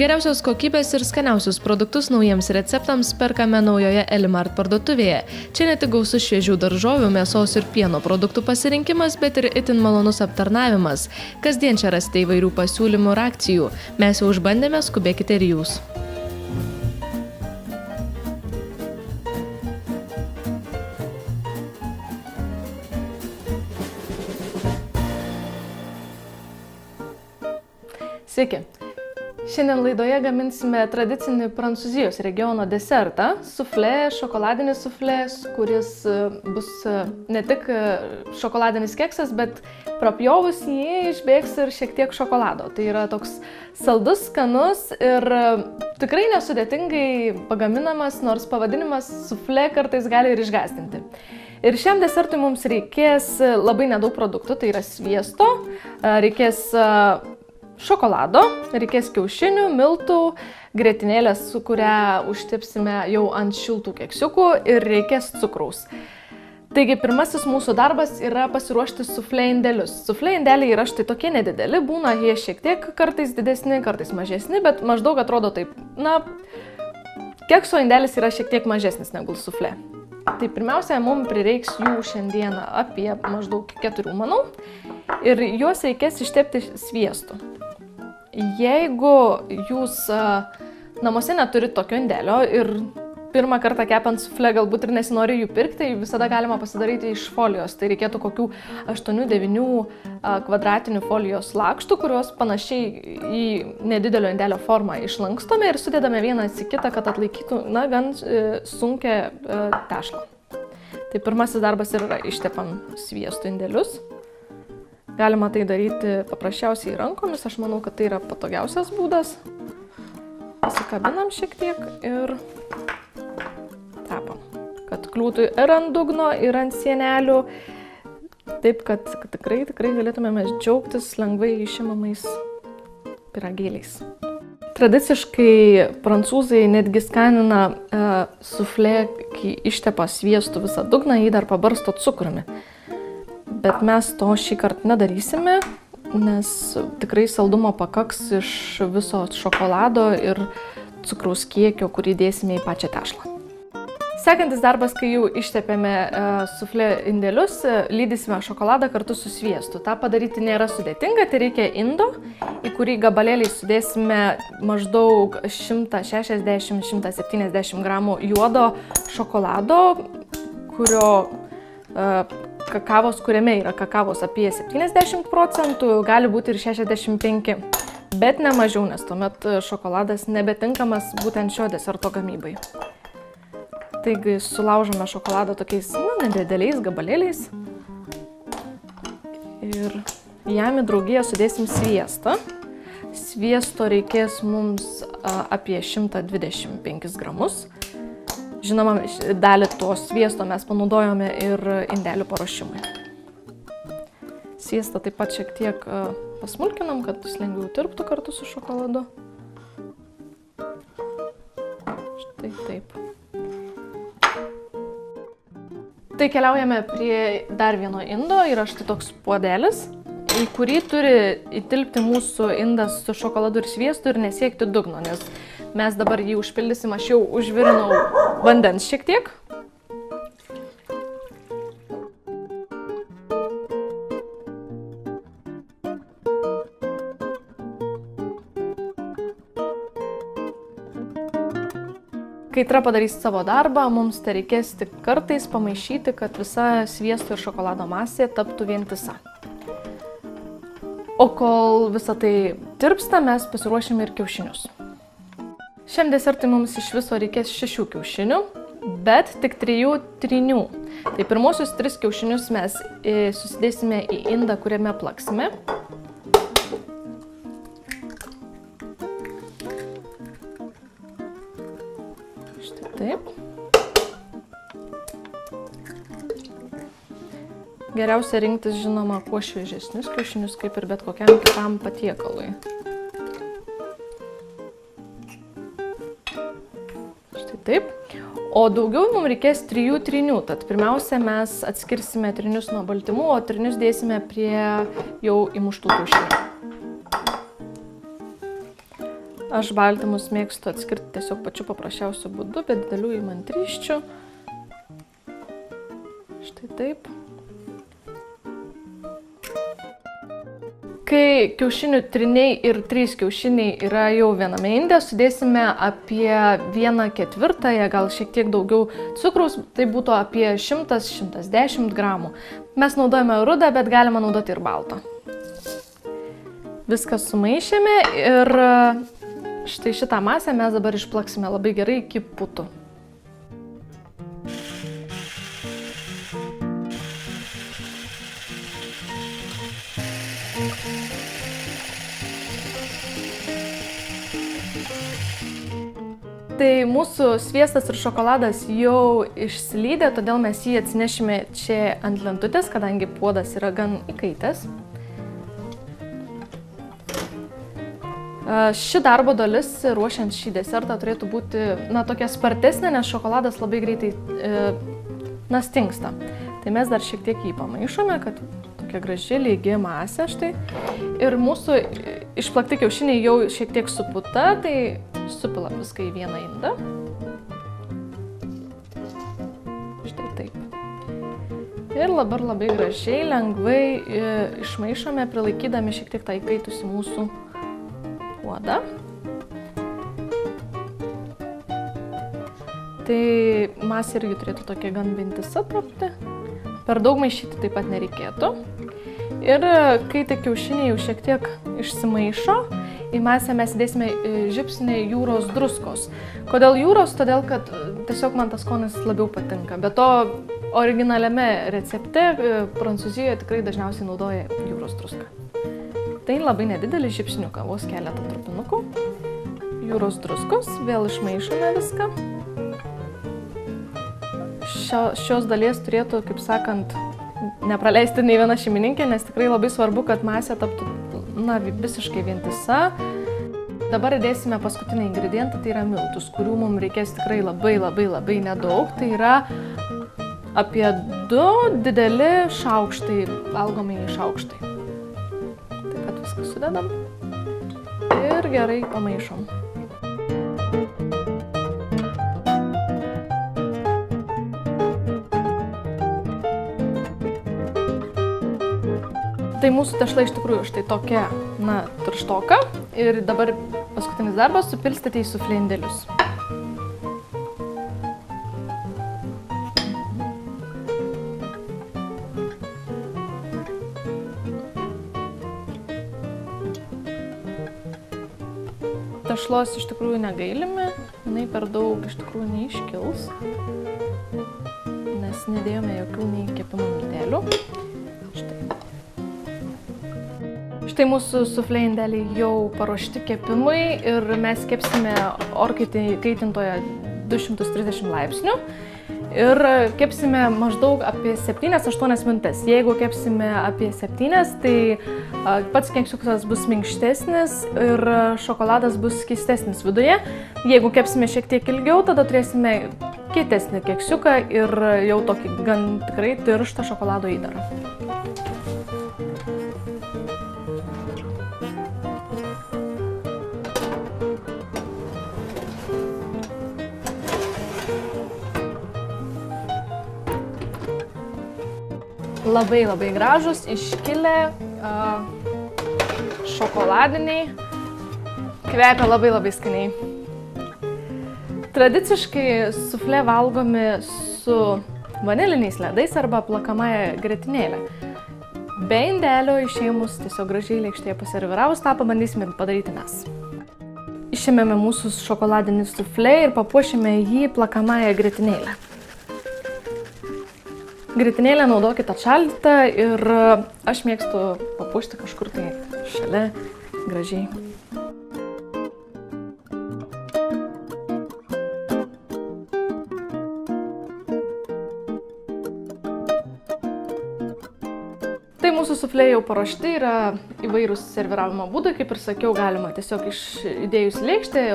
Geriausios kokybės ir skaniausius produktus naujiems receptams perkame naujoje Elimart parduotuvėje. Čia ne tik gausus šviežių daržovių, mėsos ir pieno produktų pasirinkimas, bet ir itin malonus aptarnavimas. Kasdien čia rasite įvairių pasiūlymų ir akcijų. Mes jau išbandėme, skubėkite ir jūs. Sveiki! Šiandien laidoje gaminsime tradicinį Prancūzijos regiono desertą – suflė, šokoladinis suflė, kuris bus ne tik šokoladinis keksas, bet prapjovus jį išbėgs ir šiek tiek šokolado. Tai yra toks saldus, skanus ir tikrai nesudėtingai pagaminamas, nors pavadinimas suflė kartais gali ir išgąsdinti. Ir šiam desertui mums reikės labai nedaug produktų, tai yra sviesto, reikės šokolado, reikės kiaušinių, miltų, grietinėlės, su kuria užtepsime jau ant šiltų keksiukų ir reikės cukraus. Taigi pirmasis mūsų darbas yra pasiruošti suflė indelius. Suflė indeliai yra štai tokie nedideli, būna jie šiek tiek kartais didesni, kartais mažesni, bet maždaug atrodo taip, kekso indelis yra šiek tiek mažesnis negu suflė. Tai pirmiausia, mums prireiks jų šiandieną apie maždaug 4, manau, ir juos reikės ištepti sviestu. Jeigu jūs namuose neturit tokio indelio ir pirmą kartą kepant suflė galbūt ir nesinori jų pirkti, tai visada galima pasidaryti iš folijos. Tai reikėtų kokių 8-9 kvadratinių folijos lakštų, kuriuos panašiai į nedidelio indelio formą išlankstome ir sudedame vieną į kitą, kad atlaikytų gan sunkią tešlą. Tai pirmasis darbas yra ištepam sviesto indelius. Galima tai daryti paprasčiausiai rankomis, aš manau, kad tai yra patogiausias būdas. Pasikabinam šiek tiek ir tepam, kad kliūtų ir ant dugno, ir ant sienelių, taip, kad tikrai galėtumėme džiaugtis lengvai išimamais pyragėliais. Tradiciškai prancūzai netgi skanina suflė, kai ištepa sviestu visą dugną, jį dar pabarsto cukrumi. Bet mes to šį kartą nedarysime, nes tikrai saldumo pakaks iš viso šokolado ir cukraus kiekio, kurį dėsime į pačią tešlą. Sekantis darbas, kai jau ištepėme suflė indelius, lydysime šokoladą kartu su sviestu. Ta padaryti nėra sudėtinga, tai reikia indo, į kurį gabalėliai sudėsime maždaug 160-170 gramų juodo šokolado, kuriame yra kakavos apie 70%, gali būti ir 65%, bet ne mažiau, nes tuomet šokoladas nebetinkamas būtent šio deserto gamybai. Taigi sulaužome šokoladą tokiais nedideliais gabalėliais ir jam į draugiją sudėsim sviestą. Sviesto reikės mums apie 125 gramus. Žinoma, dalį to sviesto mes panaudojome ir indelių paruošimui. Sviestą taip pat šiek tiek pasmulkinam, kad jis lengviau tirptų kartu su šokoladu. Štai taip. Tai keliaujame prie dar vieno indo, yra štai toks puodelis, į kurį turi įtilpti mūsų indas su šokoladu ir sviestu ir nesiekti dugno, nes mes dabar jį užpildysim, aš jau užvirinau vandens šiek tiek. Kaitra padarys savo darbą, mums tai reikės tik kartais pamaišyti, kad visa sviesto ir šokolado masė taptų vientisa. O kol visą tai tirpsta, mes pasiruošime ir kiaušinius. Šiam desertui mums iš viso reikės 6 kiaušinių, bet tik 3 trynių. Tai pirmosius 3 kiaušinius mes susidėsime į indą, kuriame plaksime. Štai taip. Geriausia rinktis, žinoma, kuo šviežesnius kiaušinius, kaip ir bet kokiam kitam patiekalui. Taip. O daugiau mums reikės 3 trynių, tad pirmiausia mes atskirsime trynius nuo baltymų, o trynius dėsime prie jau įmuštų kiaušinių. Aš baltymus mėgstu atskirti tiesiog pačiu paprasčiausiu būdu, be didelių įmantrysčių. Štai taip. Kai kiaušinių tryniai ir 3 kiaušiniai yra jau viename inde, sudėsime apie 1/4, gal šiek tiek daugiau cukraus, tai būtų apie 100–110 gramų. Mes naudojame rudą, bet galima naudoti ir baltą. Viską sumaišėme ir štai šitą masę mes dabar išplaksime labai gerai iki putų. Tai mūsų sviestas ir šokoladas jau išsilydė, todėl mes jį atsinešime čia ant lentutės, kadangi puodas yra gan įkaitęs. Ši darbo dalis, ruošiant šį desertą, turėtų būti tokia spartesnė, nes šokoladas labai greitai stingsta. Tai mes dar šiek tiek jį pamaišome, kad tokia graži, lygi masė štai. Ir mūsų išplakti kiaušiniai jau šiek tiek suputa, tai supilam viską į vieną indą. Štai taip. Ir dabar labai gražiai, lengvai išmaišome, prilaikydami šiek tiek tą įkaitusi mūsų puodą. Tai masė irgi turėtų tokia gan vientisa tapti. Per daug maišyti taip pat nereikėtų. Ir kai tie kiaušiniai jau šiek tiek išsimaišo, į masę mes įdėsime žiupsnį jūros druskos. Kodėl jūros? Todėl, kad tiesiog man tas skonis labiau patinka. Be to, originaliame recepte Prancūzijoje tikrai dažniausiai naudoja jūros druską. Tai labai nedidelis žiupsniukas, vos keletą trupinukų. Jūros druskos, vėl išmaišome viską. Šios dalies turėtų, kaip sakant, nepraleisti nei viena šeimininkė, nes tikrai labai svarbu, kad masė taptų visiškai vientisa. Dabar įdėsime paskutinį ingredientą, tai yra miltus, kurių mums reikės tikrai labai nedaug. Tai yra apie 2 dideli šaukštai, valgomieji šaukštai. Taip pat viską sudedam ir gerai pamaišom. Tai mūsų tešla iš tikrųjų štai tokia, tirštoka. Ir dabar paskutinis darbas - supilstyti į suflė indelius. Tešlos iš tikrųjų negailime, jinai per daug iš tikrųjų neiškils, nes nedėjome jokių nei kepimo miltelių. Štai mūsų suflė indeliai jau paruošti kepimui ir mes kepsime orkaitėje kaitintoje 230 laipsnių ir kepsime maždaug apie 7–8 minutės. Jeigu kepsime apie 7, tai pats keksiukas bus minkštesnis ir šokoladas bus skystesnis viduje. Jeigu kepsime šiek tiek ilgiau, tada turėsime kietesnį keksiuką ir jau tokį gan tikrai tirštą šokolado įdarą. Labai gražus, iškilę, šokoladiniai, kvepia labai skaniai. Tradiciškai suflė valgomi su vaniliniais ledais arba plakamąja grietinėle. Be indelio išėmus tiesiog gražiai lėkštėje paserviravus, tą pabandysime padaryti mes. Išėmėme mūsų šokoladinį suflė ir papuošėme jį plakamąją grietinėlę. Grietinėlę naudokite atšaldytą ir aš mėgstu papuošti kažkur tai šalia gražiai. Tai mūsų suflė jau paruošti, yra įvairūs serviravimo būdai, kaip ir sakiau, galima tiesiog įdėjus lėkštę,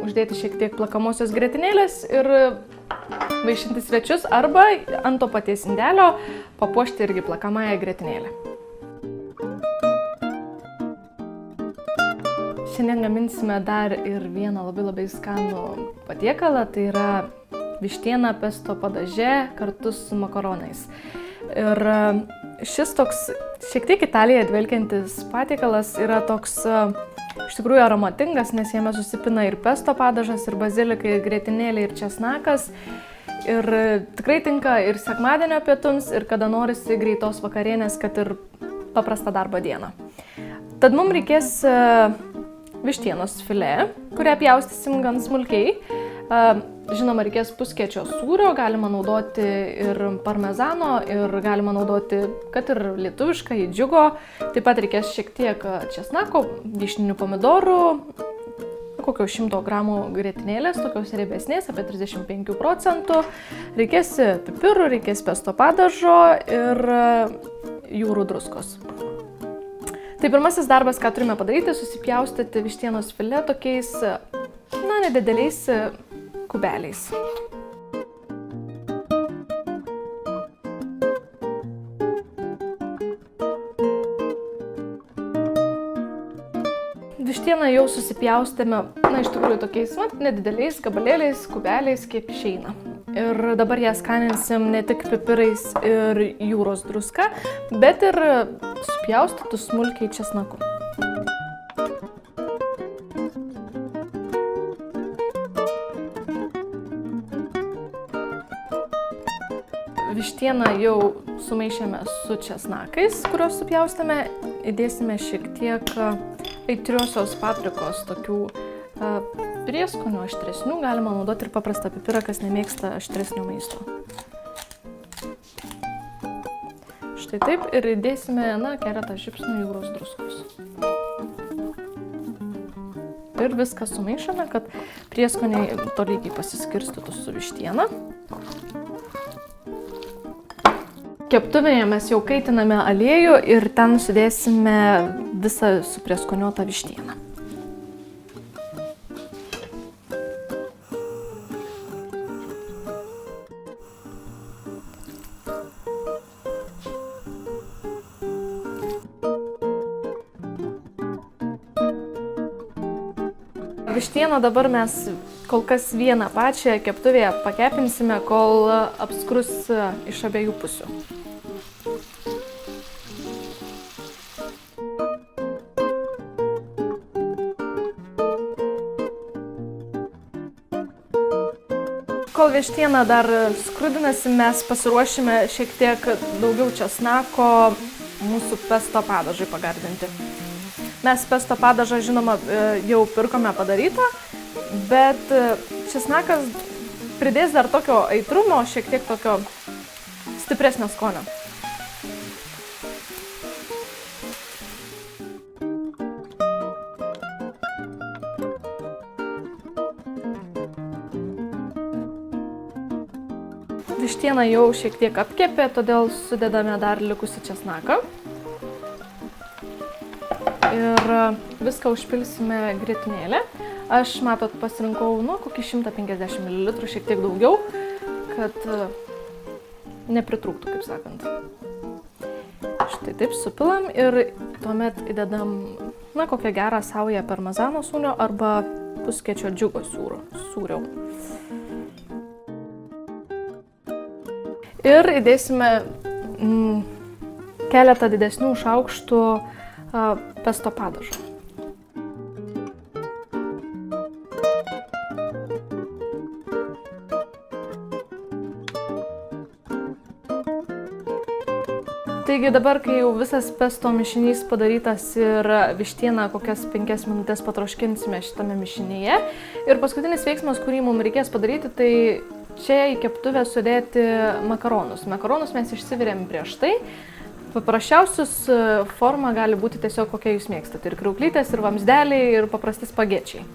uždėti šiek tiek plakamosios grietinėlės ir vaišinti svečius arba ant to paties indelio papuošti irgi plakamąją grietinėlę. Šiandien gaminsime dar ir vieną labai skanų patiekalą, tai yra vištiena pesto padaže kartu su makaronais. Ir šis toks šiek tiek Italiją dvelkiantis patiekalas yra toks iš tikrųjų aromatingas, nes jame susipina ir pesto padažas, ir bazilika, ir grietinėlė, ir česnakas. Ir tikrai tinka ir sekmadienio pietums, ir kada norisi greitos vakarienės, kad ir paprastą darbo dieną. Tad mums reikės vištienos filė, kurią pjaustysim gan smulkiai. Žinoma, reikės puskečio sūrio, galima naudoti ir parmezano, ir galima naudoti, kad ir lietuvišką, džiugo. Taip pat reikės šiek tiek česnako, vyšninių pomidorų, kokio 100 gramų grietinėlės, tokios riebesnės, apie 35%. Reikės pipirų, reikės pesto padažo ir jūrų druskos. Tai pirmasis darbas, ką turime padaryti, susipjaustyti vištienos filė tokiais, nedideliais kubeliais. Vištieną jau susipjaustėme, iš tikrųjų tokiais nedideliais gabalėliais, kubeliais, kaip išeina. Ir dabar ją skaninsim ne tik pipirais ir jūros druska, bet ir supjaustytų smulkiai česnaku. Vištieną jau sumaišėme su česnakais, kuriuos supjaustėme. Įdėsime šiek tiek aitriosios paprikos, tokių prieskonių aštresnių. Galima naudoti ir paprastą pipirą, kas nemėgsta aštresnio maisto. Štai taip ir įdėsime keletą žiupsnių jūros druskos. Ir viską sumaišome, kad prieskoniai tolygiai pasiskirstytų su vištiena. Keptuvėje mes jau kaitiname aliejų ir ten sudėsime visą suprieskoniuotą vištieną. Vištieną dabar mes kol kas vieną pačią keptuvėje pakepinsime, kol apskrus iš abiejų pusių. Kol vištieną dar skrudinasi, mes pasiruošime šiek tiek daugiau česnako mūsų pesto padažui pagardinti. Mes pesto padažą, žinoma, jau pirkome padarytą, bet česnakas pridės dar tokio aitrumo, šiek tiek tokio stipresnio skonio. Vištiena jau šiek tiek apkepė, todėl sudedame dar likusį česnaką. Ir viską užpilsime grietinėlę. Aš, matot, pasirinkau kokį 150 ml, šiek tiek daugiau, kad nepritrūktų, kaip sakant. Štai taip supilam ir tuomet įdedam, kokią gerą saują parmezano sūrio arba puskečio džiugo sūrio. Ir įdėsime keletą didesnių šaukštų pesto padažo. Taigi dabar, kai jau visas pesto mišinys padarytas ir vištieną kokias 5 minutės patroškinsime šitame mišinyje. Ir paskutinis veiksmas, kurį mums reikės padaryti, tai čia į keptuvę sudėti makaronus. Makaronus mes išsivirėm prieš tai. Paprasčiausius forma gali būti tiesiog kokia jūs mėgstate. Ir kriauklytės, ir vamzdeliai, ir paprasti spagečiai.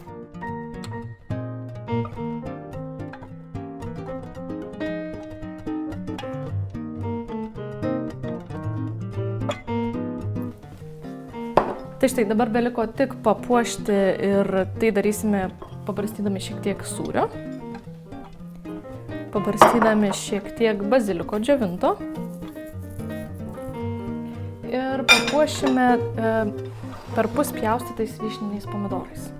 Tai štai dabar beliko tik papuošti ir tai darysime pabarstydami šiek tiek sūrio. Pabarstydami šiek tiek baziliko džiovinto. Ir papuošime perpus pjaustytais vyšniniais pomidorais.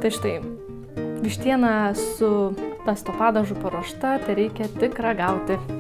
Tai štai, vištiena su pesto padažu paruošta, tai reikia tik ragauti.